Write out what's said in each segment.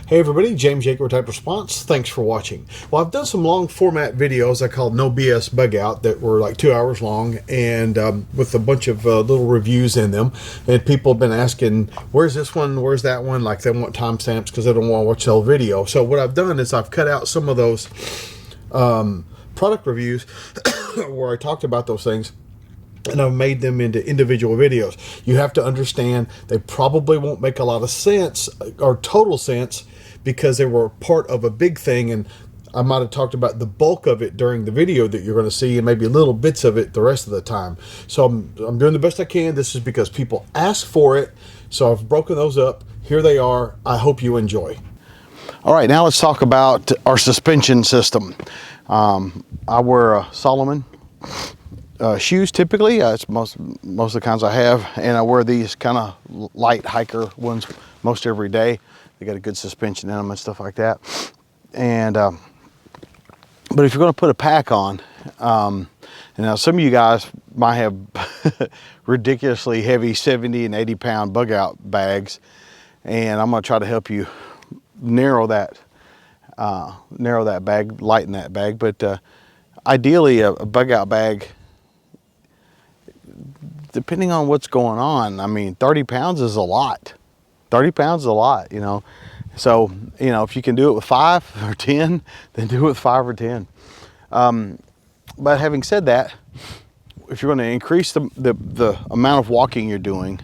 Hey everybody, James Jacob Type Response. Thanks for watching. Well, I've done some long format videos I called No BS Bugout that were like 2 hours long and with a bunch of little reviews in them. And people have been asking, where's this one, where's that one? Like they want timestamps because they don't want to watch the whole video. So what I've done is I've cut out some of those product reviews where I talked about those things, and I've made them into individual videos. You have to understand they probably won't make a lot of sense or total sense because they were part of a big thing, and I might have talked about the bulk of it during the video that you're going to see and maybe little bits of it the rest of the time. So I'm doing the best I can. This is because people ask for it, so I've broken those up. Here they are. I hope you enjoy. All right, now let's talk about our suspension system. I wear a Solomon shoes typically. It's most of the kinds I have, and I wear these kind of light hiker ones most every day. They got a good suspension in them and stuff like that. And but if you're going to put a pack on, and now some of you guys might have ridiculously heavy 70 and 80 pound Bugout bags, and I'm going to try to help you narrow that bag, lighten that bag. But ideally a Bugout bag, depending on what's going on, I mean, 30 pounds is a lot. 30 pounds is a lot, you know. So, you know, if you can do it with 5 or 10, then do it with 5 or 10. But having said that, if you're going to increase the amount of walking you're doing,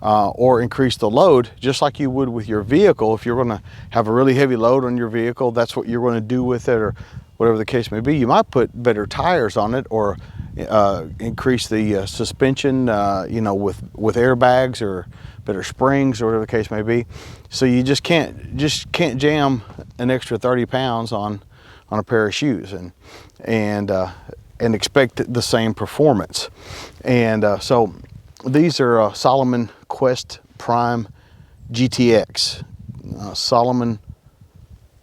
or increase the load, just like you would with your vehicle, if you're going to have a really heavy load on your vehicle, that's what you're going to do with it, or whatever the case may be. You might put better tires on it, or increase the suspension, you know, with airbags or better springs or whatever the case may be. So you just can't jam an extra 30 pounds on a pair of shoes and expect the same performance. And so these are Solomon Quest Prime GTX. Solomon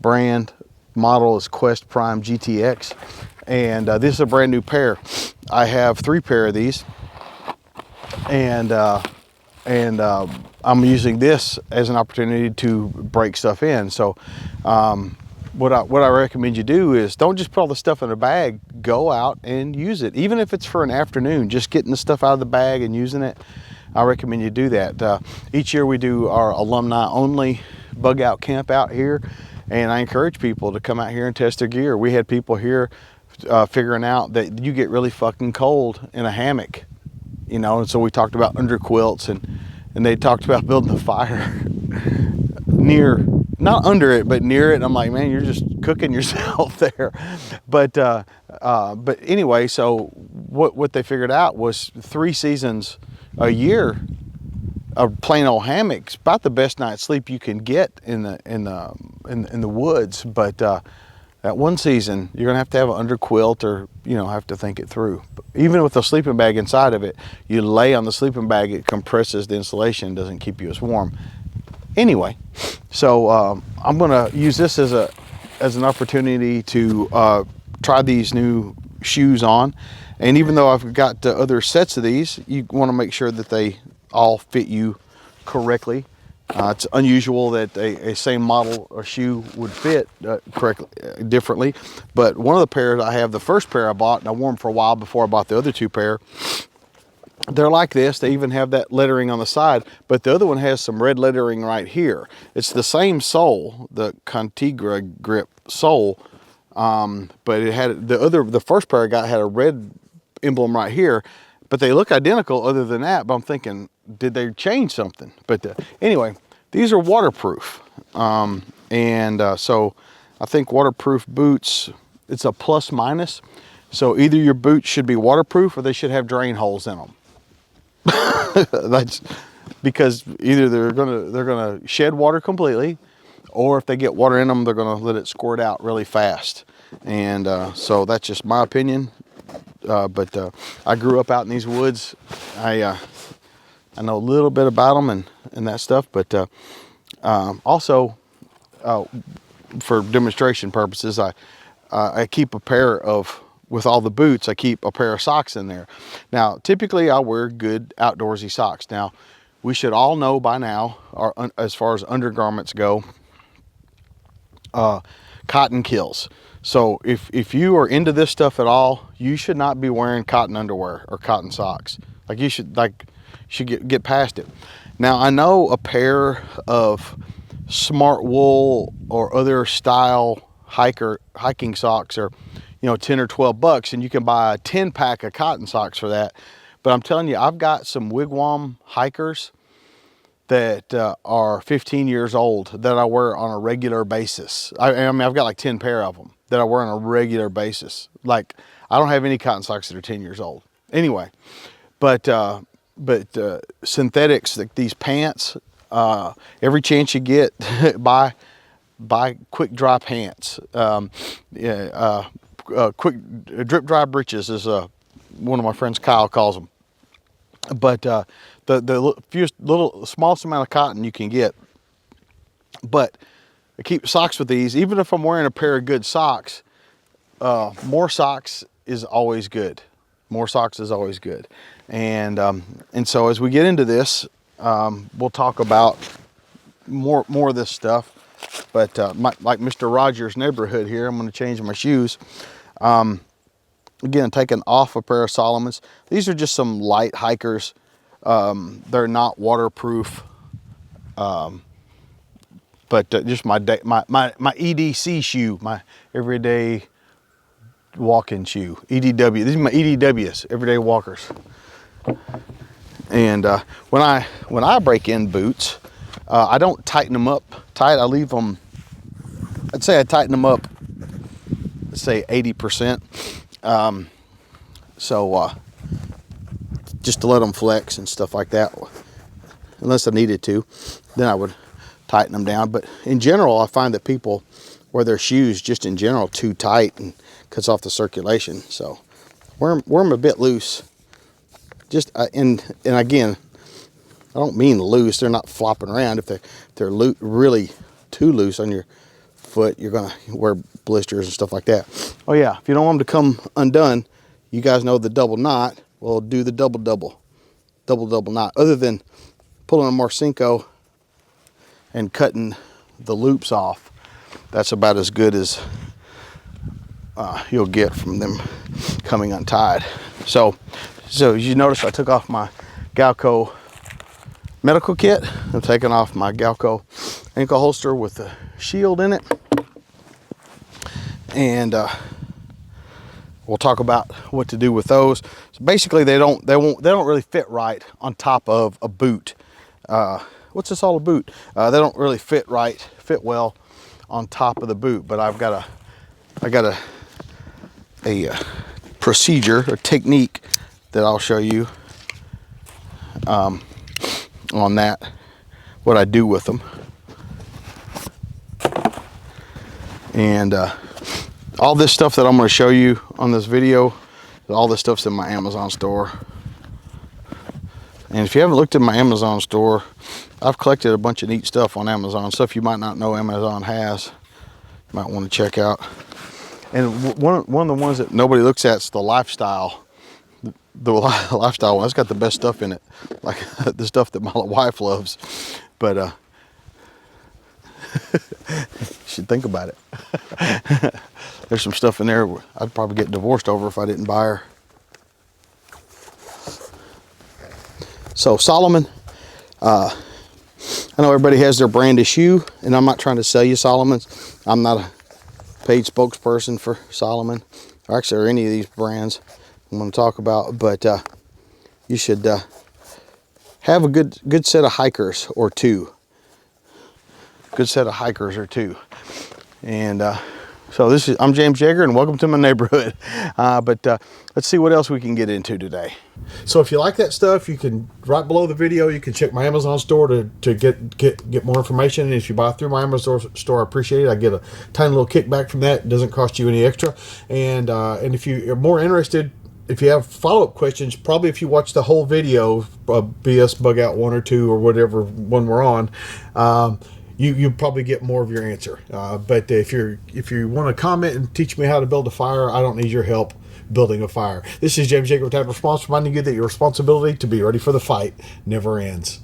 brand, model is Quest Prime GTX, and this is a brand new pair. I have 3 pair of these, and I'm using this as an opportunity to break stuff in. So what I recommend you do is don't just put all the stuff in a bag. Go out and use it, even if it's for an afternoon. Just getting the stuff out of the bag and using it, I recommend you do that. Each year we do our alumni only Bugout camp out here, and I encourage people to come out here and test their gear. We had people here figuring out that you get really fucking cold in a hammock, you know, and so we talked about under quilts, and they talked about building a fire near, not under it, but near it. And I'm like, man, you're just cooking yourself there. But anyway, so what they figured out was 3 seasons a year of plain old hammocks, about the best night's sleep you can get in the woods. But that one season, you're gonna have to have an under quilt, or you know, have to think it through. But even with the sleeping bag inside of it, you lay on the sleeping bag, it compresses the insulation, doesn't keep you as warm. Anyway, so I'm gonna use this as an opportunity to try these new shoes on. And even though I've got other sets of these, you want to make sure that they all fit you correctly. It's unusual that a same model or shoe would fit differently. But one of the pairs I have, the first pair I bought, and I wore them for a while before I bought the other 2 pair. They're like this. They even have that lettering on the side, but the other one has some red lettering right here. It's the same sole, the Contigra grip sole, but it had the first pair I got had a red emblem right here, but they look identical other than that. But I'm thinking, did they change something? But anyway, these are waterproof, and so I think waterproof boots, it's a plus minus. So either your boots should be waterproof or they should have drain holes in them. That's because either they're gonna shed water completely, or if they get water in them, they're gonna let it squirt out really fast. And so that's just my opinion. But I grew up out in these woods. I know a little bit about them and that stuff, but also for demonstration purposes, I keep a pair of, with all the boots, I keep a pair of socks in there. Now, typically I wear good outdoorsy socks. Now, we should all know by now, as far as undergarments go, cotton kills. So if you are into this stuff at all, you should not be wearing cotton underwear or cotton socks. Like you should get past it. Now I know a pair of smart wool or other style hiking socks are, 10 or 12 bucks, and you can buy a 10 pack of cotton socks for that. But I'm telling you, I've got some wigwam hikers that are 15 years old that I wear on a regular basis. I mean, I've got like 10 pair of them that I wear on a regular basis. Like, I don't have any cotton socks that are 10 years old. Anyway, but synthetics, like these pants, every chance you get, buy quick dry pants. Quick drip dry breeches is one of my friends, Kyle, calls them. But the smallest amount of cotton you can get. But I keep socks with these. Even if I'm wearing a pair of good socks, more socks is always good. More socks is always good. And so as we get into this, we'll talk about more of this stuff. But like Mr. Rogers' neighborhood here, I'm going to change my shoes. Again, taking off a pair of Solomon's. These are just some light hikers. They're not waterproof, but just my EDC shoe, my everyday walking shoe, EDW. These are my EDWs, everyday walkers. And when I break in boots, I don't tighten them up tight. I leave them. I'd say I tighten them up. Let's say 80%. Just to let them flex and stuff like that, unless I needed to, then I would tighten them down. But in general, I find that people wear their shoes just in general too tight and cuts off the circulation. So wear them a bit loose. Just and again, I don't mean loose. They're not flopping around. If they're really too loose on your foot, you're gonna wear blisters and stuff like that. Oh yeah, if you don't want them to come undone, you guys know the double knot. Well, do the double knot. Other than pulling a Marcinko and cutting the loops off, that's about as good as you'll get from them coming untied. So as you notice, I took off my Galco medical kit. I'm taking off my Galco ankle holster with the shield in it, and we'll talk about what to do with those. So basically, they don't really fit right on top of a boot. What's this all a boot? They don't really fit well on top of the boot. But I got a procedure, a technique that I'll show you on that, what I do with them. And all this stuff that I'm going to show you on this video, all this stuff's in my Amazon store. And if you haven't looked at my Amazon store, I've collected a bunch of neat stuff on Amazon, stuff you might not know Amazon has. You might want to check out. And one of the ones that nobody looks at is the lifestyle. The lifestyle one. It's got the best stuff in it, like the stuff that my wife loves. But you should think about it. There's some stuff in there I'd probably get divorced over if I didn't buy her. So Salomon, I know everybody has their brand of shoe, and I'm not trying to sell you Salomons. I'm not a paid spokesperson for Salomon, or actually or any of these brands I'm going to talk about, but you should have a good set of hikers or two. And so I'm James Jaeger, and welcome to my neighborhood. But let's see what else we can get into today. So if you like that stuff, you can, right below the video, you can check my Amazon store to get more information. And if you buy through my Amazon store, I appreciate it. I get a tiny little kickback from that. It doesn't cost you any extra. And if you're more interested, if you have follow-up questions, probably if you watch the whole video, BS Bugout 1 or 2 or whatever one we're on, you probably get more of your answer. But if you want to comment and teach me how to build a fire, I don't need your help building a fire. This is James Jaeger with Type Response, reminding you that your responsibility to be ready for the fight never ends.